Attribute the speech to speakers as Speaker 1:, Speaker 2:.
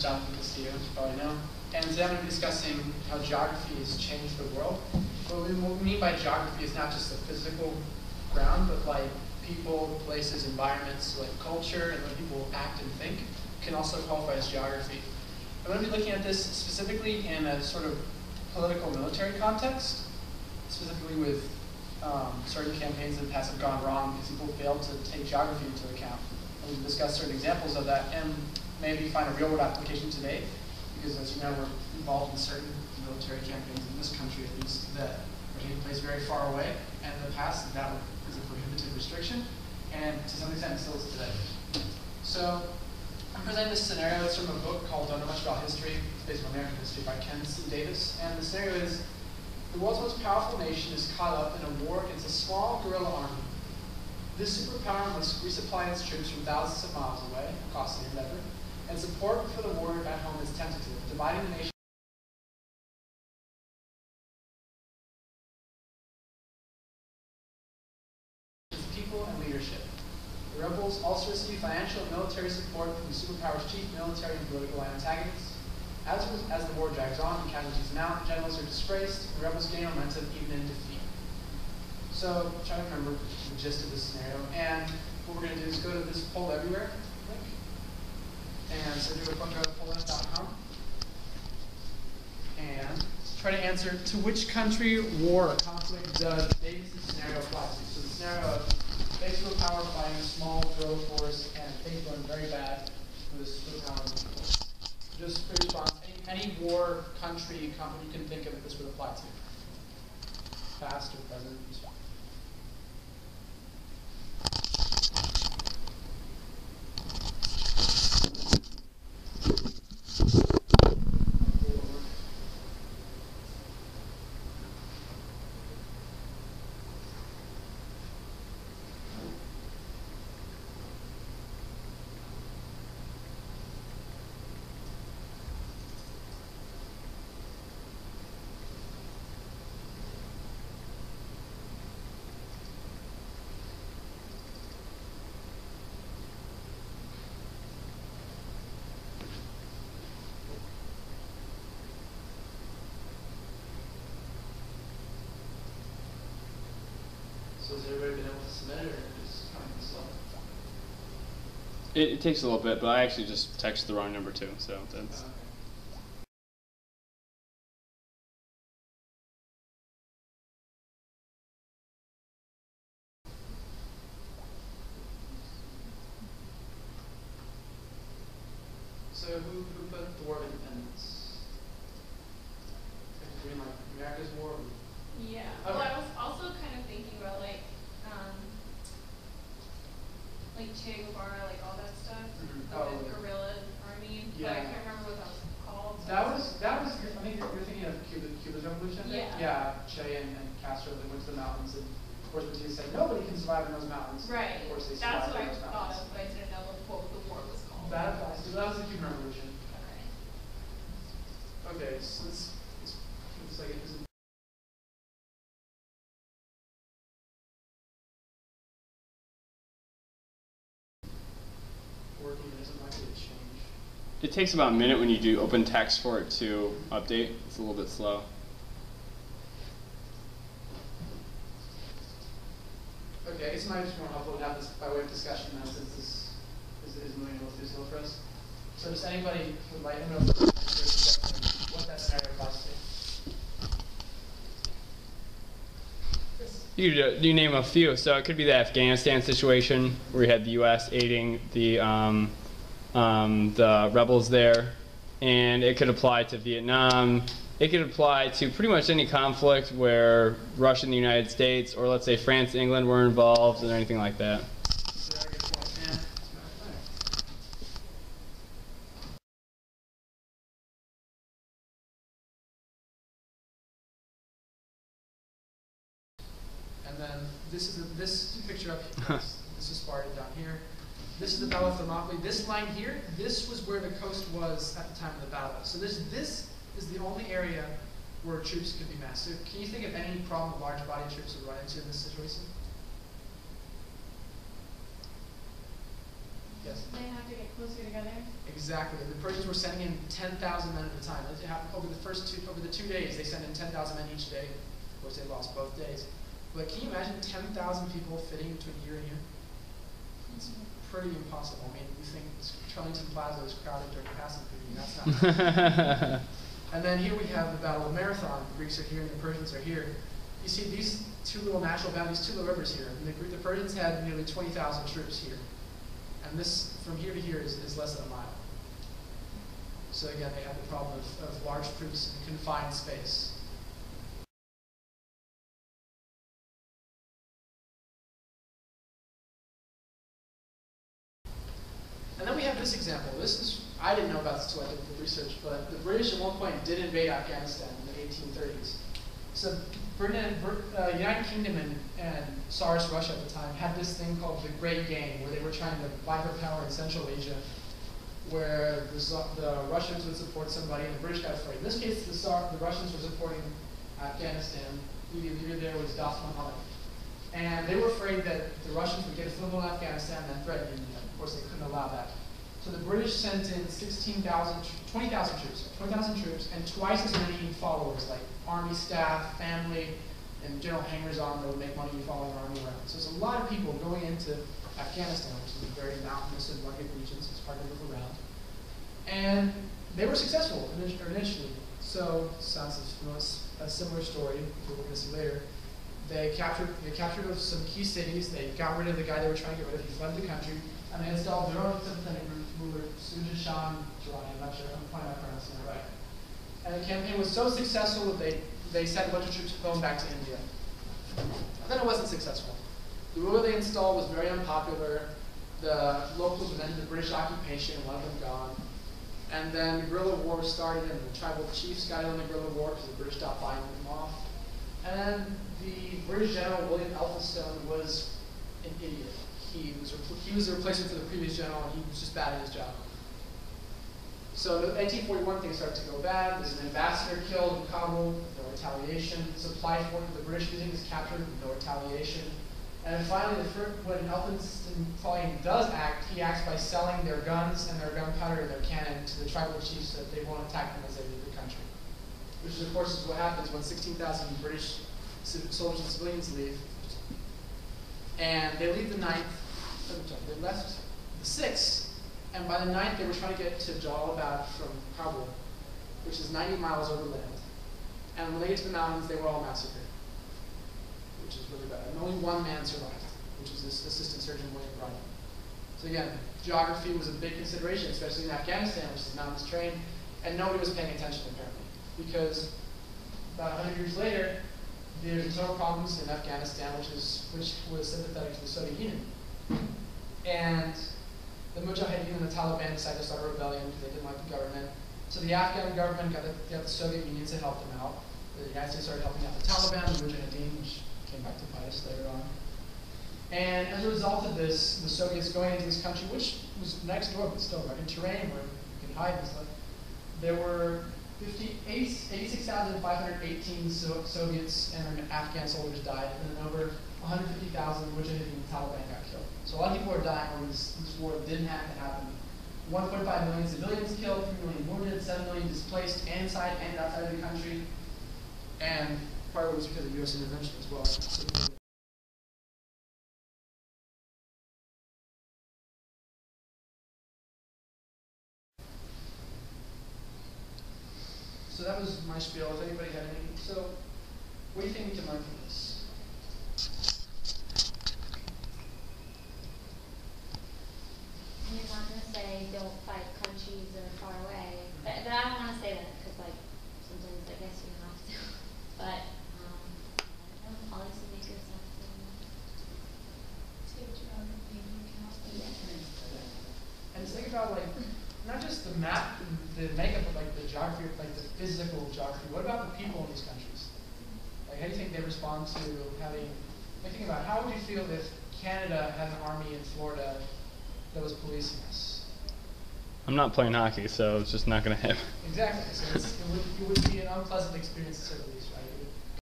Speaker 1: Jonathan Castillo, as you probably know. And today I'm going to be discussing how geography has changed the world. What we mean by geography is not just the physical ground, but like people, places, environments, like culture, and the way people act and think can also qualify as geography. I'm going to be looking at this specifically in a sort of political military context, specifically with certain campaigns in the past have gone wrong because people failed to take geography into account. And we'll discuss certain examples of that and maybe find a real-world application today, because as you know, we're involved in certain military campaigns in this country at least that are taking place very far away, and in the past that was a prohibitive restriction, and to some extent it still is today. So I'm presenting this scenario. It's from a book called Don't Know Much About History. It's based on American history by Ken C. Davis, and the scenario is the world's most powerful nation is caught up in a war against a small guerrilla army. This superpower must resupply its troops from thousands of miles away, a costly endeavor, and support for the war at home is tentative, dividing the nation into people and leadership. The rebels also receive financial and military support from the superpower's chief military and political antagonists. As the war drags on and casualties mount, generals are disgraced, and rebels gain momentum even in defeat. So try to remember the gist of this scenario. And what we're going to do is go to this Poll Everywhere link. And so do a quick go to pollf.com. And try to answer, to which country, war, or conflict does Davis' scenario apply to? So the scenario of big superpower fighting a small guerrilla force and things going very bad with a superpower people. Just quick response, any war, country, company you can think of that this would apply to. Past or present. So has everybody been able to submit it, or just coming slow?
Speaker 2: It takes a little bit, but I actually just texted the wrong number too, so that's...
Speaker 1: So who put the War of Independence? Green, like America's War?
Speaker 3: Yeah.
Speaker 1: Okay.
Speaker 3: Well, I was also kind of thinking about like Che Guevara, like all that stuff, the guerrilla army.
Speaker 1: Yeah.
Speaker 3: But I can't remember what that was called. So
Speaker 1: That was. I think you're thinking of Cuba's revolution.
Speaker 3: Yeah.
Speaker 1: Yeah. Che and Castro, they went to the mountains, and of course Batista said nobody can survive in those mountains.
Speaker 3: right.
Speaker 1: Of course they
Speaker 3: That's
Speaker 1: survived
Speaker 3: what
Speaker 1: in
Speaker 3: I
Speaker 1: those
Speaker 3: thought
Speaker 1: mountains.
Speaker 3: of, but I didn't know what the war was called.
Speaker 1: That applies. So that was the Cuban Revolution.
Speaker 3: Okay.
Speaker 1: Okay, so let's give this like a working isn't likely to change.
Speaker 2: It takes about a minute when you do open text for it to update. It's a little bit slow.
Speaker 1: Okay, I guess it might just more helpful to have this by way of discussion now, since this is moving a little too slow for us. So does anybody would like to know what that scenario applies to?
Speaker 2: You name a few. So it could be the Afghanistan situation where you had the U.S. aiding the rebels there, and it could apply to Vietnam. It could apply to pretty much any conflict where Russia and the United States, or let's say France and England were involved, or anything like that.
Speaker 1: And then this picture up here. This is Sparta down here. This is the Battle of Thermopylae. This line here, this was where the coast was at the time of the battle. So this is the only area where troops could be massed. So can you think of any problem a large body of troops would run into in this situation? Yes?
Speaker 3: They have to get closer together.
Speaker 1: Exactly. The Persians were sending in 10,000 men at a time. Over the 2 days, they sent in 10,000 men each day. Of course, they lost both days. But can you imagine 10,000 people fitting between here and here? It's pretty impossible. I mean, you think Charlington Plaza is crowded during passing period. That's not. And then here we have the Battle of Marathon. The Greeks are here and the Persians are here. You see these two little natural boundaries, two little rivers here. And the Persians had nearly 20,000 troops here. And this, from here to here, is less than a mile. So again, they have the problem of large troops in confined space. And then we have this example. I didn't know about this until I did the research, but the British at one point did invade Afghanistan in the 1830s. So United Kingdom and Tsarist Russia at the time had this thing called the Great Game, where they were trying to buy their power in Central Asia, where the Russians would support somebody and the British got afraid. In this case, the Russians were supporting Afghanistan. The leader there was Dost Muhammad. And they were afraid that the Russians would get a foothold in Afghanistan and then threaten India. Of course, they couldn't allow that. So the British sent in 20,000 troops, and twice as many followers, like army staff, family, and general hangers-on that would make money following the army around. So there's a lot of people going into Afghanistan, which is a very mountainous and rugged region, so it's hard to move around. And they were successful initially. So sounds a similar story, which we're going to see later. They captured some key cities. They got rid of the guy they were trying to get rid of. He fled the country, and they installed their own sympathetic ruler, Sujashan Jalani. I'm not sure. I'm probably not pronouncing it right. And the campaign was so successful that they sent a bunch of troops going back to India. And then it wasn't successful. The ruler they installed was very unpopular. The locals resented the British occupation and wanted them gone. And then the guerrilla war started, and the tribal chiefs got in on the guerrilla war because the British stopped buying them off. And then the British general, William Elphinstone, was an idiot. He was a replacement for the previous general, and he was just bad at his job. So in 1841, things started to go bad. There's an ambassador killed in Kabul, no retaliation. Supply force the British using is captured, no retaliation. And then finally, when Elphinstone finally does act, he acts by selling their guns and their gunpowder and their cannon to the tribal chiefs so that they won't attack them as they leave the country. Which, of course, is what happens when 16,000 British soldiers and civilians leave. And they leave the 9th, they left the 6th, and by the 9th they were trying to get to Jalalabad from Kabul, which is 90 miles overland. And when they get to the mountains, they were all massacred, which is really bad. And only one man survived, which is this assistant surgeon, William Bryant. So again, geography was a big consideration, especially in Afghanistan, which is mountainous terrain, and nobody was paying attention apparently. Because about 100 years later, there's internal problems in Afghanistan, which was sympathetic to the Soviet Union. And the Mujahideen and the Taliban decided to start a rebellion because they didn't like the government. So the Afghan government got the Soviet Union to help them out. The United States started helping out the Taliban, the Mujahideen, which came back to bite us later on. And as a result of this, the Soviets going into this country, which was next door, but still rugged terrain where you could hide and stuff, there were 86,518 Soviets and Afghan soldiers died, and then over 150,000 Mujahideen and Taliban got killed. So a lot of people are dying over this war that didn't have to happen. 1.5 million civilians killed, 3 million wounded, 7 million displaced inside and outside of the country. And part of it was because of U.S. intervention as well. So that was my spiel. If anybody had anything, so what do you think we can learn from this?
Speaker 4: You're not going to say don't fight countries that are far away, but I don't want to say that because like sometimes I guess you have to. But I don't know, policymakers have to.
Speaker 3: Take geography into account.
Speaker 4: Yeah.
Speaker 1: And think about like not just the map, the makeup of like the geography, like the physical geography. What about the people in these countries? Like how do you think they respond to having? Like think about how would you feel if Canada had an army in Florida that was policing us?
Speaker 2: I'm not playing hockey, so it's just not going to happen.
Speaker 1: Exactly. So it would be an unpleasant experience to say the least, right?